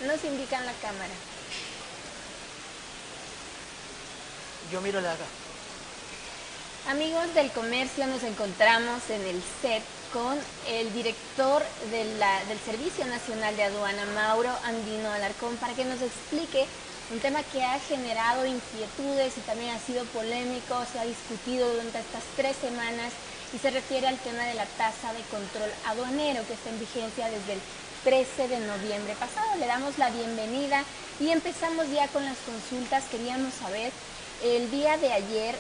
nos indican la cámara. Yo miro la de acá. Amigos del comercio, nos encontramos en el set con el director del Servicio Nacional de Aduana, Mauro Andino Alarcón, para que nos explique un tema que ha generado inquietudes y también ha sido polémico, se ha discutido durante estas 3 semanas y se refiere al tema de la tasa de control aduanero que está en vigencia desde el 13 de noviembre pasado. Le damos la bienvenida y empezamos ya con las consultas. Queríamos saber, el día de ayer,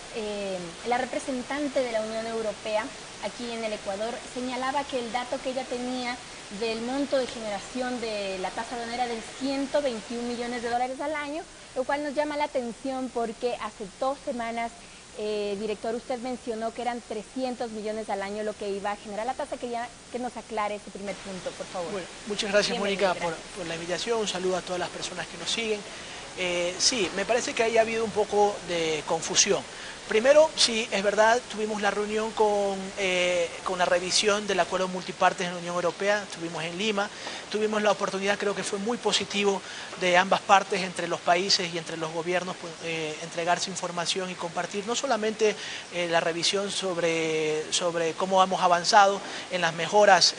la representante de la Unión Europea aquí en el Ecuador señalaba que el dato que ella tenía del monto de generación de la tasa aduanera del 121 millones de dólares al año, lo cual nos llama la atención porque hace 2 semanas, director, usted mencionó que eran 300 millones al año lo que iba a generar la tasa. Quería que nos aclare ese primer punto, por favor. Bueno, muchas gracias, Mónica, por la invitación. Un saludo a todas las personas que nos siguen. Sí, me parece que ahí ha habido un poco de confusión. Primero, sí, es verdad, tuvimos la reunión con la revisión del acuerdo multipartes en la Unión Europea, estuvimos en Lima, tuvimos la oportunidad, creo que fue muy positivo, de ambas partes, entre los países y entre los gobiernos, entregarse información y compartir no solamente la revisión sobre cómo hemos avanzado en las mejoras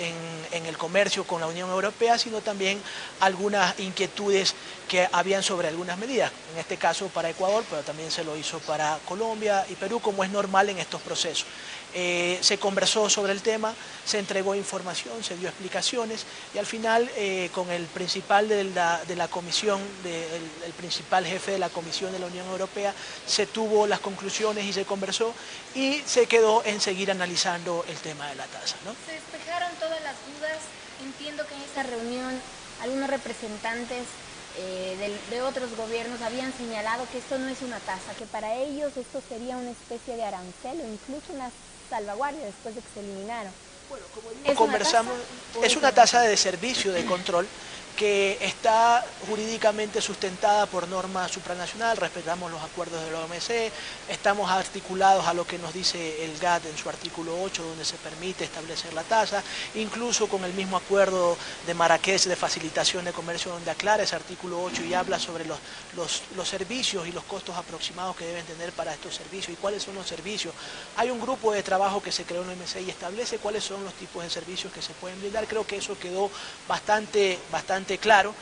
en el comercio con la Unión Europea, sino también algunas inquietudes que habían sobre algunas medidas, en este caso para Ecuador, pero también se lo hizo para Colombia y Perú, como es normal en estos procesos. Se conversó sobre el tema, se entregó información, se dio explicaciones y al final con el principal de la comisión, el principal jefe de la Comisión de la Unión Europea, se tuvo las conclusiones y se conversó y se quedó en seguir analizando el tema de la tasa, ¿no? Se despejaron todas las dudas. Entiendo que en esta reunión algunos representantes de otros gobiernos habían señalado que esto no es una tasa, que para ellos esto sería una especie de arancel o incluso una salvaguardia después de que se eliminaron. Bueno, como digo, conversamos, es una tasa de servicio de control que está jurídicamente sustentada por norma supranacional, respetamos los acuerdos de la OMC, estamos articulados a lo que nos dice el GATT en su artículo 8, donde se permite establecer la tasa, incluso con el mismo acuerdo de Marrakech de facilitación de comercio, donde aclara ese artículo 8 y habla sobre los servicios y los costos aproximados que deben tener para estos servicios y cuáles son los servicios. Hay un grupo de trabajo que se creó en la OMC y establece cuáles son los tipos de servicios que se pueden brindar. Creo que eso quedó bastante claro.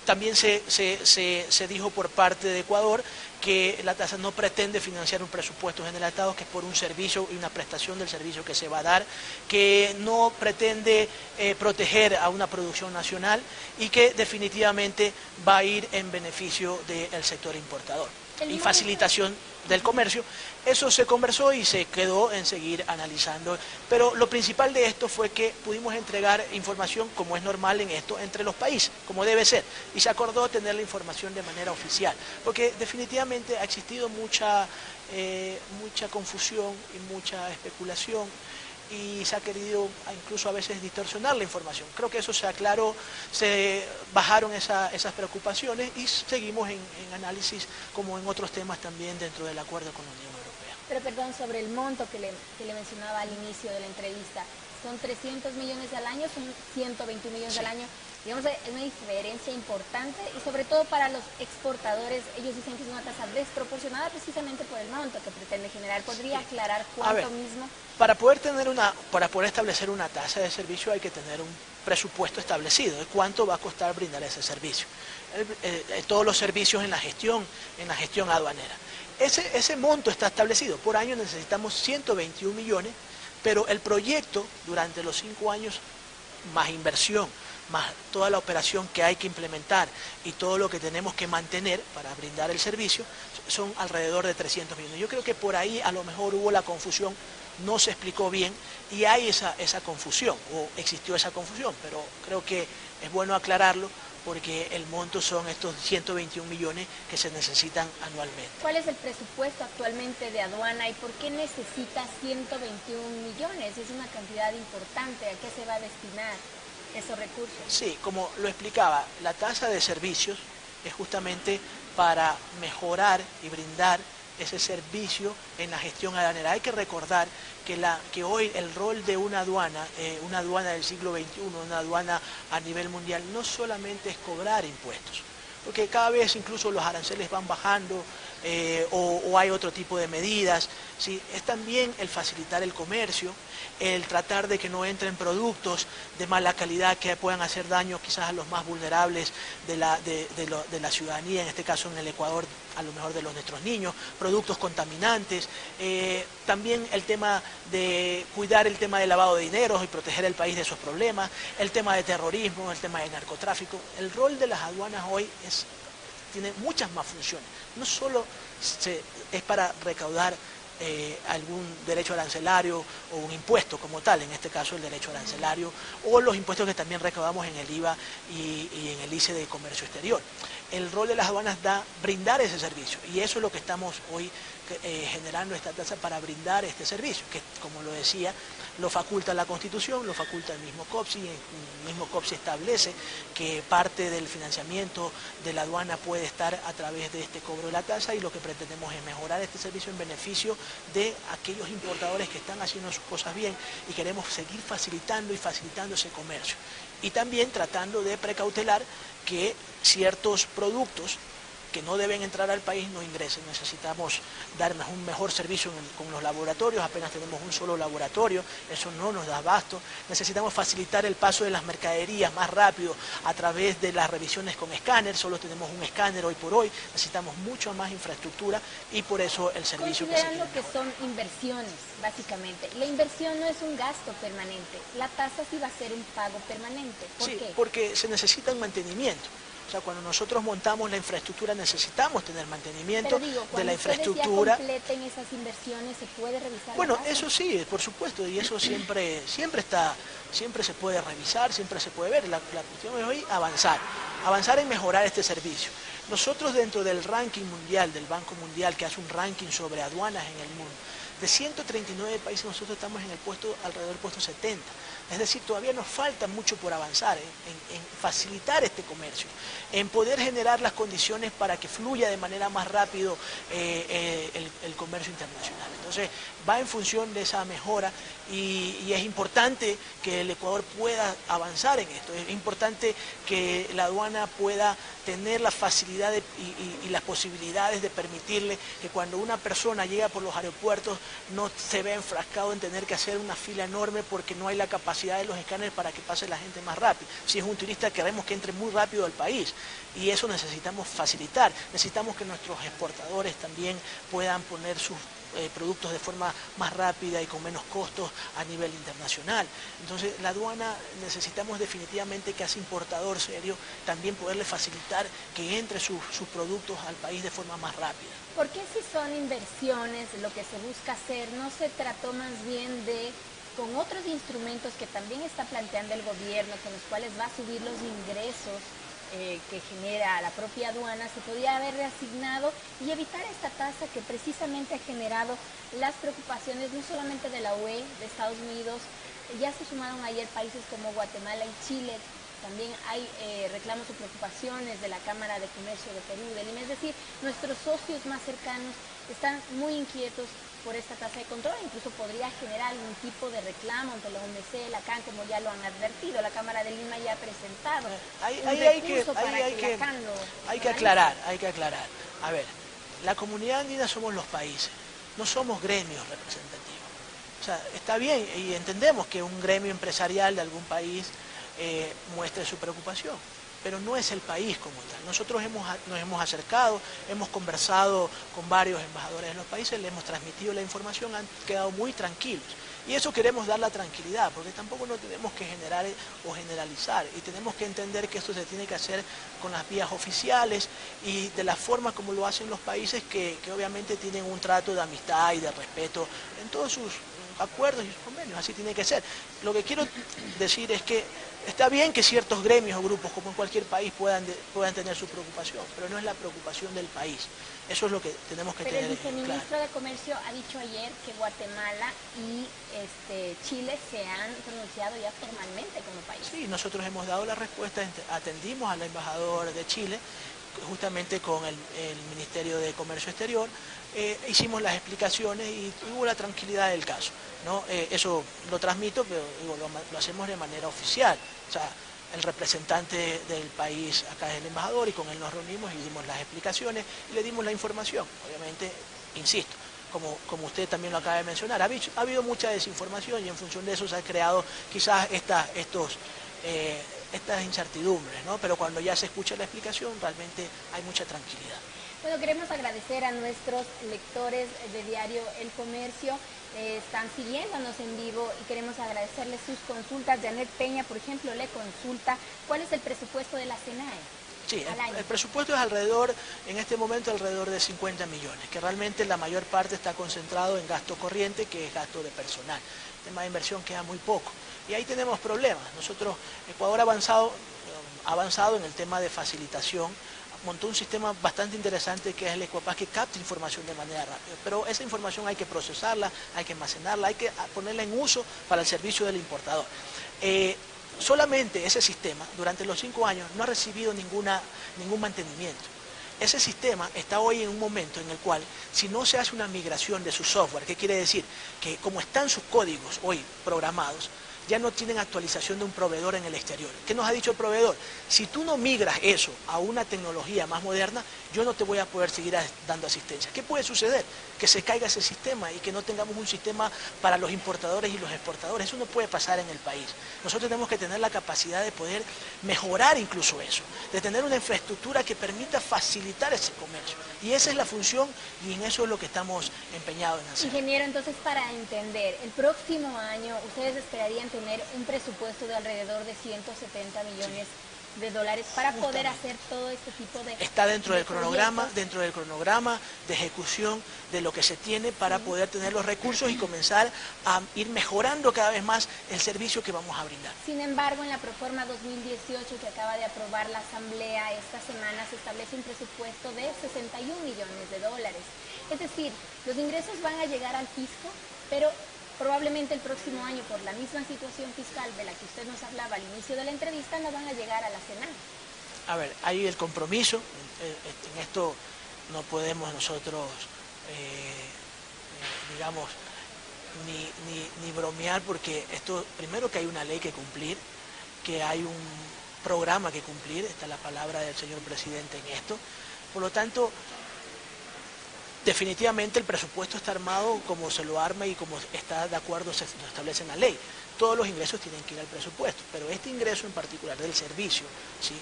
También se dijo por parte de Ecuador que la tasa no pretende financiar un presupuesto general de Estado, que es por un servicio y una prestación del servicio que se va a dar, que no pretende proteger a una producción nacional y que definitivamente va a ir en beneficio del sector importador y facilitación del comercio. Eso se conversó y se quedó en seguir analizando, pero lo principal de esto fue que pudimos entregar información, como es normal en esto, entre los países, como debe ser, y se acordó tener la información de manera oficial, porque definitivamente ha existido mucha confusión y mucha especulación, y se ha querido incluso a veces distorsionar la información. Creo que eso se aclaró, se bajaron esas preocupaciones y seguimos en análisis como en otros temas también dentro del acuerdo con la Unión Europea. Pero perdón, sobre el monto que le mencionaba al inicio de la entrevista, son 300 millones al año, son 121 millones al año. Digamos, es una diferencia importante y sobre todo para los exportadores, ellos dicen que es una tasa desproporcionada precisamente por el monto que pretende generar. ¿Podría aclarar cuánto mismo? Para poder establecer una tasa de servicio hay que tener un presupuesto establecido de cuánto va a costar brindar ese servicio. Todos los servicios en la gestión aduanera. Ese monto está establecido. Por año necesitamos 121 millones, pero el proyecto durante los 5 años, más inversión, más toda la operación que hay que implementar y todo lo que tenemos que mantener para brindar el servicio, son alrededor de 300 millones. Yo creo que por ahí a lo mejor hubo la confusión, no se explicó bien y hay esa confusión, o existió esa confusión, pero creo que es bueno aclararlo porque el monto son estos 121 millones que se necesitan anualmente. ¿Cuál es el presupuesto actualmente de aduana y por qué necesita 121 millones? Es una cantidad importante. ¿A qué se va a destinar esos recursos? Sí, como lo explicaba, la tasa de servicios es justamente para mejorar y brindar ese servicio en la gestión aduanera. Hay que recordar que hoy el rol de una aduana del siglo XXI, una aduana a nivel mundial, no solamente es cobrar impuestos, porque cada vez incluso los aranceles van bajando o hay otro tipo de medidas, ¿sí? Es también el facilitar el comercio, el tratar de que no entren productos de mala calidad que puedan hacer daño quizás a los más vulnerables de la ciudadanía, en este caso en el Ecuador, a lo mejor de nuestros niños, productos contaminantes, también el tema de cuidar el tema del lavado de dinero y proteger el país de esos problemas, el tema de terrorismo, el tema de narcotráfico. El rol de las aduanas hoy tiene muchas más funciones, no solo es para recaudar algún derecho arancelario o un impuesto como tal, en este caso el derecho arancelario, o los impuestos que también recaudamos en el IVA y en el ICE de comercio exterior. El rol de las aduanas brindar ese servicio, y eso es lo que estamos hoy generando esta tasa para brindar este servicio, que como lo decía, lo faculta la Constitución, lo faculta el mismo COPSI, y el mismo COPSI establece que parte del financiamiento de la aduana puede estar a través de este cobro de la tasa, y lo que pretendemos es mejorar este servicio en beneficio de aquellos importadores que están haciendo sus cosas bien, y queremos seguir facilitando ese comercio. Y también tratando de precautelar que ciertos productos que no deben entrar al país no ingresen. Necesitamos darnos un mejor servicio con los laboratorios, apenas tenemos un solo laboratorio, eso no nos da abasto. Necesitamos facilitar el paso de las mercaderías más rápido a través de las revisiones con escáner, solo tenemos un escáner hoy por hoy, necesitamos mucho más infraestructura y por eso el servicio Considerando que son inversiones, básicamente. La inversión no es un gasto permanente, la tasa sí va a ser un pago permanente. ¿Por qué? Porque se necesita un mantenimiento. O sea, cuando nosotros montamos la infraestructura necesitamos tener mantenimiento de la infraestructura. Cuando ustedes ya completen esas inversiones, ¿se puede revisar? Bueno, eso sí, por supuesto, y eso siempre se puede revisar, siempre se puede ver. La cuestión es hoy avanzar en mejorar este servicio. Nosotros dentro del ranking mundial, del Banco Mundial, que hace un ranking sobre aduanas en el mundo, de 139 países nosotros estamos en el alrededor del puesto 70. Es decir, todavía nos falta mucho por avanzar en facilitar este comercio, en poder generar las condiciones para que fluya de manera más rápido el comercio internacional. Entonces, va en función de esa mejora y es importante que el Ecuador pueda avanzar en esto. Es importante que la aduana pueda tener la facilidad y las posibilidades de permitirle que cuando una persona llega por los aeropuertos no se vea enfrascado en tener que hacer una fila enorme porque no hay la capacidad de los escáneres para que pase la gente más rápido. Si es un turista queremos que entre muy rápido al país y eso necesitamos facilitar. Necesitamos que nuestros exportadores también puedan poner sus productos de forma más rápida y con menos costos a nivel internacional. Entonces la aduana necesitamos definitivamente que a ese importador serio también poderle facilitar que entre sus productos al país de forma más rápida. ¿Por qué si son inversiones lo que se busca hacer, no se trató más bien de con otros instrumentos que también está planteando el gobierno, con los cuales va a subir los ingresos que genera la propia aduana, se podía haber reasignado y evitar esta tasa que precisamente ha generado las preocupaciones no solamente de la UE, de Estados Unidos, ya se sumaron ayer países como Guatemala y Chile, también hay reclamos o preocupaciones de la Cámara de Comercio de Perú, del IME, es decir, nuestros socios más cercanos están muy inquietos por esta tasa de control, incluso podría generar algún tipo de reclamo ante la OMC, la CAN, como ya lo han advertido, la Cámara de Lima ya ha presentado hay que aclarar. A ver, la comunidad andina somos los países, no somos gremios representativos. O sea, está bien y entendemos que un gremio empresarial de algún país muestre su preocupación, pero no es el país como tal. Nosotros nos hemos acercado, hemos conversado con varios embajadores de los países, les hemos transmitido la información, han quedado muy tranquilos. Y eso queremos dar la tranquilidad, porque tampoco no tenemos que generar o generalizar, y tenemos que entender que esto se tiene que hacer con las vías oficiales y de la forma como lo hacen los países que obviamente tienen un trato de amistad y de respeto en todos sus acuerdos y sus convenios, así tiene que ser. Lo que quiero decir es que está bien que ciertos gremios o grupos, como en cualquier país, puedan tener su preocupación, pero no es la preocupación del país. Eso es lo que tenemos que tener claro. Pero el viceministro de Comercio ha dicho ayer que Guatemala y Chile se han pronunciado ya formalmente como país. Sí, nosotros hemos dado la respuesta, atendimos al embajador de Chile, justamente con el Ministerio de Comercio Exterior, hicimos las explicaciones y hubo la tranquilidad del caso, ¿no? Eso lo transmito, pero digo, lo hacemos de manera oficial. O sea, el representante del país acá es el embajador y con él nos reunimos y dimos las explicaciones y le dimos la información. Obviamente, insisto, como usted también lo acaba de mencionar, ha habido mucha desinformación y en función de eso se han creado quizás estas incertidumbres, ¿no? Pero cuando ya se escucha la explicación realmente hay mucha tranquilidad. Bueno, queremos agradecer a nuestros lectores de Diario El Comercio, están siguiéndonos en vivo y queremos agradecerles sus consultas. Janet Peña, por ejemplo, le consulta cuál es el presupuesto de la SENAE. Sí, el presupuesto es alrededor, en este momento alrededor de 50 millones, que realmente la mayor parte está concentrado en gasto corriente, que es gasto de personal. El tema de inversión queda muy poco. Y ahí tenemos problemas. Nosotros, Ecuador ha avanzado en el tema de facilitación, montó un sistema bastante interesante que es el Ecuapaz, que capta información de manera rápida, pero esa información hay que procesarla, hay que almacenarla, hay que ponerla en uso para el servicio del importador. Solamente ese sistema, durante los 5 años, no ha recibido ningún mantenimiento. Ese sistema está hoy en un momento en el cual, si no se hace una migración de su software, ¿qué quiere decir? Que como están sus códigos hoy programados, ya no tienen actualización de un proveedor en el exterior. ¿Qué nos ha dicho el proveedor? Si tú no migras eso a una tecnología más moderna, yo no te voy a poder seguir dando asistencia. ¿Qué puede suceder? Que se caiga ese sistema y que no tengamos un sistema para los importadores y los exportadores. Eso no puede pasar en el país. Nosotros tenemos que tener la capacidad de poder mejorar incluso eso, de tener una infraestructura que permita facilitar ese comercio. Y esa es la función y en eso es lo que estamos empeñados en hacer. Ingeniero, entonces para entender, el próximo año ustedes esperarían tener un presupuesto de alrededor de 170 millones de dólares para poder hacer todo este tipo de... Está dentro del cronograma de ejecución de lo que se tiene para poder tener los recursos y comenzar a ir mejorando cada vez más el servicio que vamos a brindar. Sin embargo, en la Proforma 2018 que acaba de aprobar la Asamblea esta semana se establece un presupuesto de 61 millones de dólares. Es decir, los ingresos van a llegar al fisco, pero probablemente el próximo año, por la misma situación fiscal de la que usted nos hablaba al inicio de la entrevista, no van a llegar a la SENAE. A ver, hay el compromiso, en esto no podemos nosotros, digamos, ni bromear, porque esto, primero que hay una ley que cumplir, que hay un programa que cumplir, está la palabra del señor presidente en esto, por lo tanto, definitivamente el presupuesto está armado como se lo arma y como está de acuerdo, se establece en la ley. Todos los ingresos tienen que ir al presupuesto, pero este ingreso en particular del servicio, ¿sí?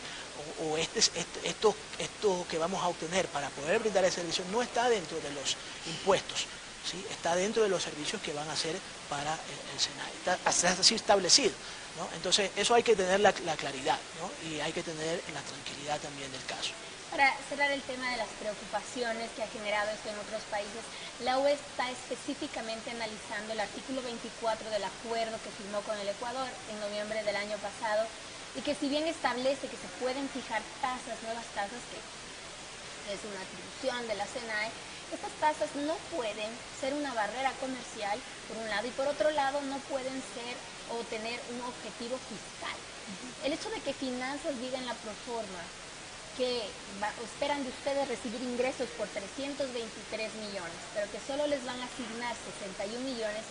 o esto que vamos a obtener para poder brindar el servicio no está dentro de los impuestos, ¿sí? Está dentro de los servicios que van a hacer para el SENAE. Está así establecido, ¿no? Entonces eso hay que tener la claridad, ¿no? Y hay que tener la tranquilidad también del caso. Para cerrar el tema de las preocupaciones que ha generado esto en otros países, la UE está específicamente analizando el artículo 24 del acuerdo que firmó con el Ecuador en noviembre del año pasado y que si bien establece que se pueden fijar nuevas tasas, que es una atribución de la SENAE, estas tasas no pueden ser una barrera comercial, por un lado, y por otro lado no pueden ser o tener un objetivo fiscal. El hecho de que Finanzas diga en la proforma que esperan de ustedes recibir ingresos por 323 millones, pero que solo les van a asignar 61 millones,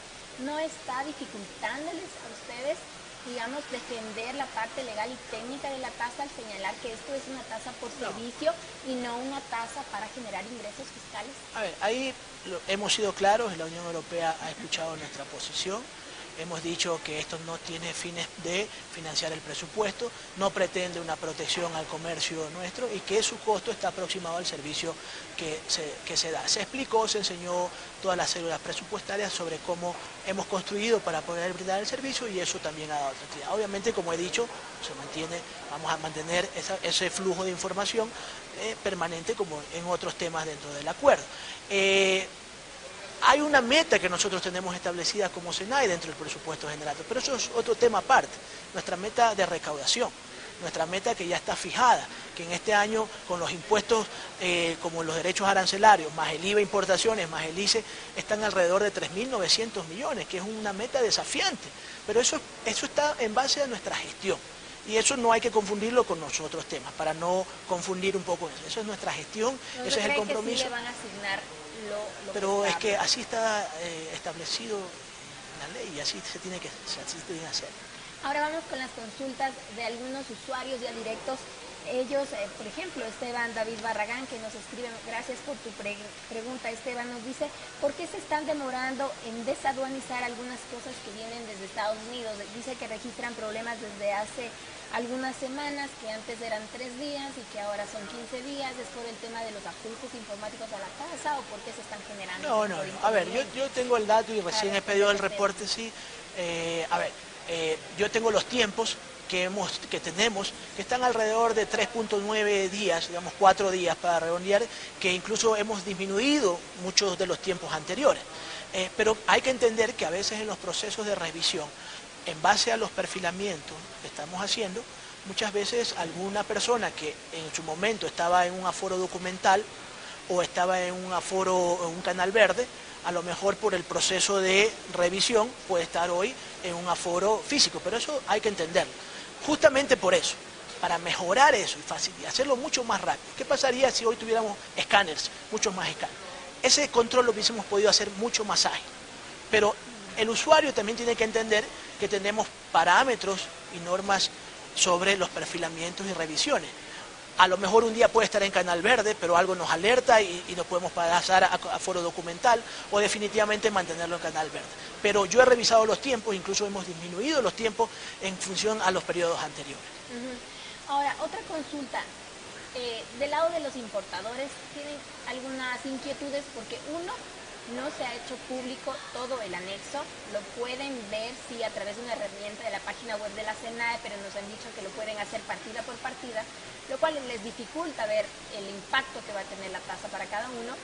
¿no está dificultándoles a ustedes, digamos, defender la parte legal y técnica de la tasa al señalar que esto es una tasa por servicio y no una tasa para generar ingresos fiscales? A ver, ahí hemos sido claros, la Unión Europea ha escuchado nuestra posición. Hemos dicho que esto no tiene fines de financiar el presupuesto, no pretende una protección al comercio nuestro y que su costo está aproximado al servicio que se da. Se explicó, se enseñó todas las células presupuestarias sobre cómo hemos construido para poder brindar el servicio y eso también ha dado tranquilidad. Obviamente, como he dicho, vamos a mantener ese flujo de información permanente como en otros temas dentro del acuerdo. Hay una meta que nosotros tenemos establecida como SENAE dentro del presupuesto general, pero eso es otro tema aparte, nuestra meta de recaudación, nuestra meta que ya está fijada, que en este año con los impuestos como los derechos arancelarios, más el IVA importaciones, más el ICE, están alrededor de 3.900 millones, que es una meta desafiante, pero eso está en base a nuestra gestión. Y eso no hay que confundirlo con los otros temas, para no confundir un poco eso. Eso es nuestra gestión, ese es el compromiso. Que sí le van a asignar lo pero es que así está establecido en la ley y así se tiene que hacer. Ahora vamos con las consultas de algunos usuarios ya directos. Ellos, por ejemplo, Esteban David Barragán, que nos escribe, gracias por tu pregunta, Esteban, nos dice, ¿por qué se están demorando en desaduanizar algunas cosas que vienen desde Estados Unidos? Dice que registran problemas desde hace algunas semanas, que antes eran 3 días y que ahora son 15 días. ¿Es por el tema de los ajustes informáticos a la casa o por qué se están generando? No. A ver, yo tengo el dato y recién he pedido el reporte, sí. Yo tengo los tiempos que tenemos, que están alrededor de 3.9 días, digamos 4 días para redondear, que incluso hemos disminuido muchos de los tiempos anteriores. Pero hay que entender que a veces en los procesos de revisión, en base a los perfilamientos que estamos haciendo, muchas veces alguna persona que en su momento estaba en un aforo documental o estaba en un aforo, en un canal verde, a lo mejor por el proceso de revisión puede estar hoy en un aforo físico, pero eso hay que entenderlo. Justamente por eso, para mejorar eso y hacerlo mucho más rápido. ¿Qué pasaría si hoy tuviéramos escáneres, muchos más escáneres? Ese control lo hubiésemos podido hacer mucho más ágil. Pero el usuario también tiene que entender que tenemos parámetros y normas sobre los perfilamientos y revisiones. A lo mejor un día puede estar en canal verde, pero algo nos alerta y nos podemos pasar a foro documental o definitivamente mantenerlo en canal verde. Pero yo he revisado los tiempos, incluso hemos disminuido los tiempos en función a los periodos anteriores. Ahora, otra consulta. Del lado de los importadores, ¿tienen algunas inquietudes? Porque uno, no se ha hecho público todo el anexo, lo pueden ver sí a través de una herramienta de la página web de la SENAE, pero nos han dicho que lo pueden hacer partida por partida, lo cual les dificulta ver el impacto que va a tener la tasa para cada uno.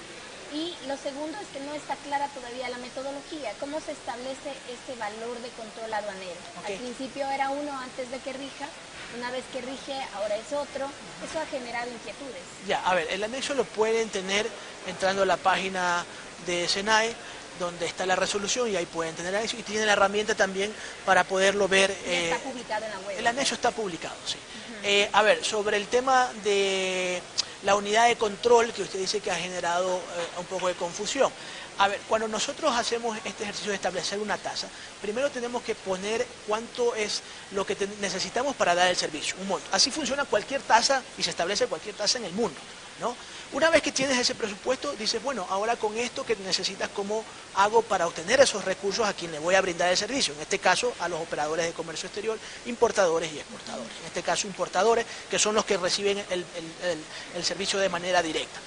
Y lo segundo es que no está clara todavía la metodología, cómo se establece este valor de control aduanero. Al principio era uno antes de que rija, una vez que rige ahora es otro, eso ha generado inquietudes. Ya, a ver, el anexo lo pueden tener entrando a la página de SENAE, donde está la resolución y ahí pueden tener anexo y tienen la herramienta también para poderlo ver. Está publicado en la web. El anexo está publicado, sí. A ver, sobre el tema de la unidad de control que usted dice que ha generado un poco de confusión. A ver, cuando nosotros hacemos este ejercicio de establecer una tasa, primero tenemos que poner cuánto es lo que necesitamos para dar el servicio, un monto. Así funciona cualquier tasa y se establece cualquier tasa en el mundo, ¿no? Una vez que tienes ese presupuesto, dices, bueno, ahora con esto que necesitas, ¿cómo hago para obtener esos recursos a quien le voy a brindar el servicio? En este caso, a los operadores de comercio exterior, importadores y exportadores. En este caso, importadores, que son los que reciben el servicio de manera directa.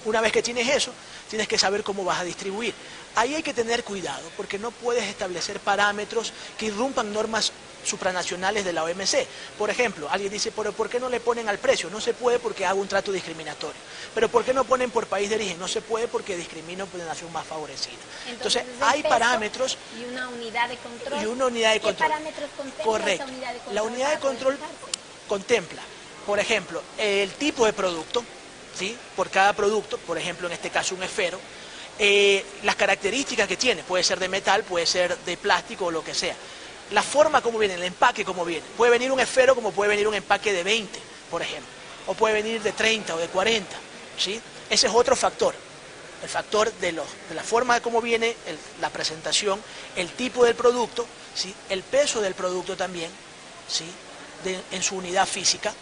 Una vez que tienes eso, tienes que saber cómo vas a distribuir. Ahí hay que tener cuidado, porque no puedes establecer parámetros que irrumpan normas supranacionales de la OMC. Por ejemplo, alguien dice, pero ¿por qué no le ponen al precio? No se puede porque hago un trato discriminatorio. Pero ¿por qué no ponen por país de origen? No se puede porque discrimino por la nación más favorecida. Entonces hay parámetros. Y una unidad de control. Y una unidad de control. ¿Qué parámetros contempla correcto. esa unidad de control? La unidad de control contempla, por ejemplo, el tipo de producto, ¿sí? Por cada producto, por ejemplo, en este caso un esfero, las características que tiene, puede ser de metal, puede ser de plástico o lo que sea. La forma como viene, el empaque como viene. Puede venir un esfero como puede venir un empaque de 20, por ejemplo. O puede venir de 30 o de 40, ¿sí? Ese es otro factor. El factor de la forma de cómo viene, la presentación, el tipo del producto, ¿sí? El peso del producto también, ¿sí? En su unidad física.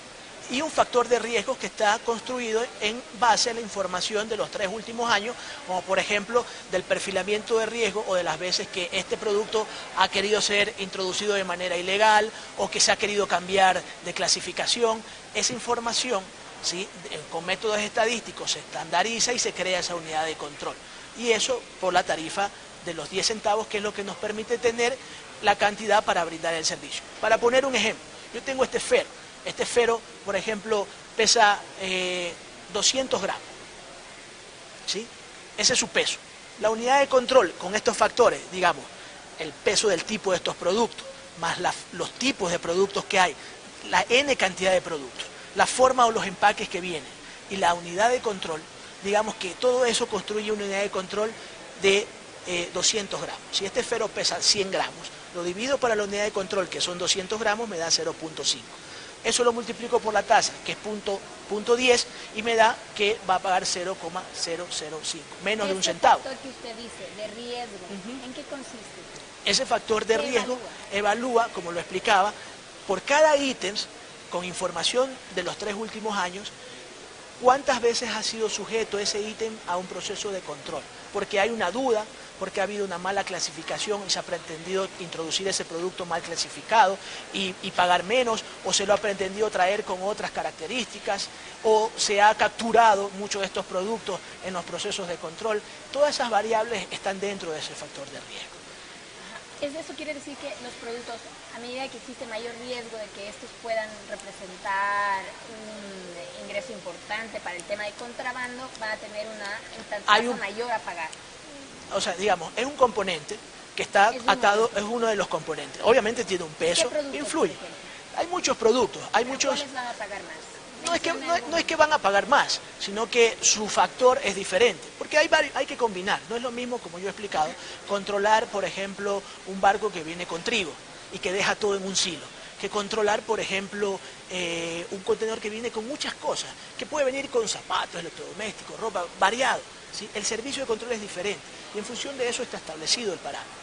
Y un factor de riesgo que está construido en base a la información de los 3 últimos años, como por ejemplo del perfilamiento de riesgo o de las veces que este producto ha querido ser introducido de manera ilegal o que se ha querido cambiar de clasificación. Esa información, ¿sí? Con métodos estadísticos se estandariza y se crea esa unidad de control. Y eso por la tarifa de los 10 centavos, que es lo que nos permite tener la cantidad para brindar el servicio. Para poner un ejemplo, yo tengo este esfero. Este esfero, por ejemplo, pesa 200 gramos, ¿sí? Ese es su peso. La unidad de control con estos factores, digamos, el peso del tipo de estos productos, más los tipos de productos que hay, la N cantidad de productos, la forma o los empaques que vienen y la unidad de control, digamos que todo eso construye una unidad de control de 200 gramos. Si este esfero pesa 100 gramos, lo divido para la unidad de control, que son 200 gramos, me da 0.5. Eso lo multiplico por la tasa, que es punto 10, y me da que va a pagar 0,005, menos de un centavo. Ese factor que usted dice, de riesgo, ¿en qué consiste? Ese factor de riesgo evalúa, como lo explicaba, por cada ítem, con información de los 3 últimos años, cuántas veces ha sido sujeto ese ítem a un proceso de control, porque hay una duda, porque ha habido una mala clasificación y se ha pretendido introducir ese producto mal clasificado y pagar menos, o se lo ha pretendido traer con otras características, o se ha capturado muchos de estos productos en los procesos de control. Todas esas variables están dentro de ese factor de riesgo. Eso quiere decir que los productos, a medida que existe mayor riesgo de que estos puedan representar un ingreso importante para el tema de contrabando, van a tener una tasa mayor a pagar. O sea, digamos, es un componente que está atado, es uno de los componentes. Obviamente tiene un peso, influye. Hay muchos productos, hay muchos... ¿Cuáles van a pagar más? No es que van a pagar más, sino que su factor es diferente, porque hay que combinar. No es lo mismo, como yo he explicado, controlar, por ejemplo, un barco que viene con trigo y que deja todo en un silo, que controlar, por ejemplo, un contenedor que viene con muchas cosas, que puede venir con zapatos, electrodomésticos, ropa, variado, ¿sí? El servicio de control es diferente y en función de eso está establecido el parámetro.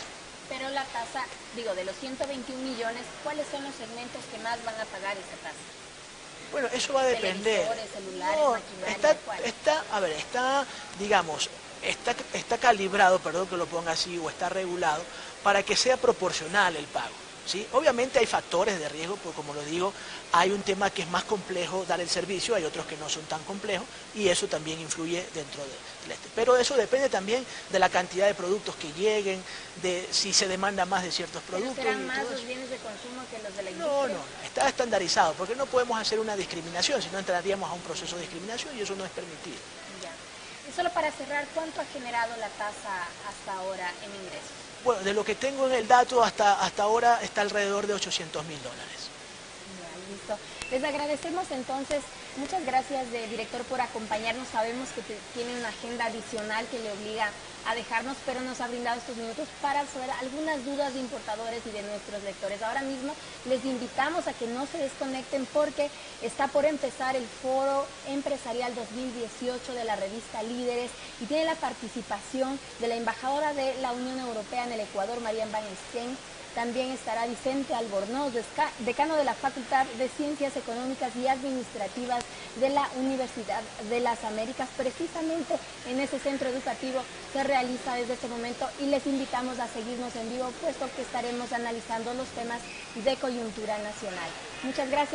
Pero la tasa, de los 121 millones, ¿cuáles son los segmentos que más van a pagar esa tasa? Bueno, eso va a depender. Celulares, está calibrado, perdón que lo ponga así, o está regulado para que sea proporcional el pago, ¿sí? Obviamente hay factores de riesgo, porque como lo digo, hay un tema que es más complejo dar el servicio, hay otros que no son tan complejos, y eso también influye dentro del este. Pero eso depende también de la cantidad de productos que lleguen, de si se demanda más de ciertos productos. ¿Pero serán más los bienes de consumo que los de la industria? No, está estandarizado, porque no podemos hacer una discriminación, si no entraríamos a un proceso de discriminación y eso no es permitido. Ya. Y solo para cerrar, ¿cuánto ha generado la tasa hasta ahora en ingresos? Bueno, de lo que tengo en el dato hasta ahora está alrededor de $800.000. Ya, listo. Les agradecemos entonces, muchas gracias director por acompañarnos. Sabemos que tiene una agenda adicional que le obliga a dejarnos, pero nos ha brindado estos minutos para resolver algunas dudas de importadores y de nuestros lectores. Ahora mismo les invitamos a que no se desconecten porque está por empezar el Foro Empresarial 2018 de la revista Líderes y tiene la participación de la embajadora de la Unión Europea en el Ecuador, Marian Van Steen. También estará Vicente Albornoz, decano de la Facultad de Ciencias Económicas y Administrativas de la Universidad de las Américas. Precisamente en ese centro educativo se realiza desde este momento y les invitamos a seguirnos en vivo, puesto que estaremos analizando los temas de coyuntura nacional. Muchas gracias.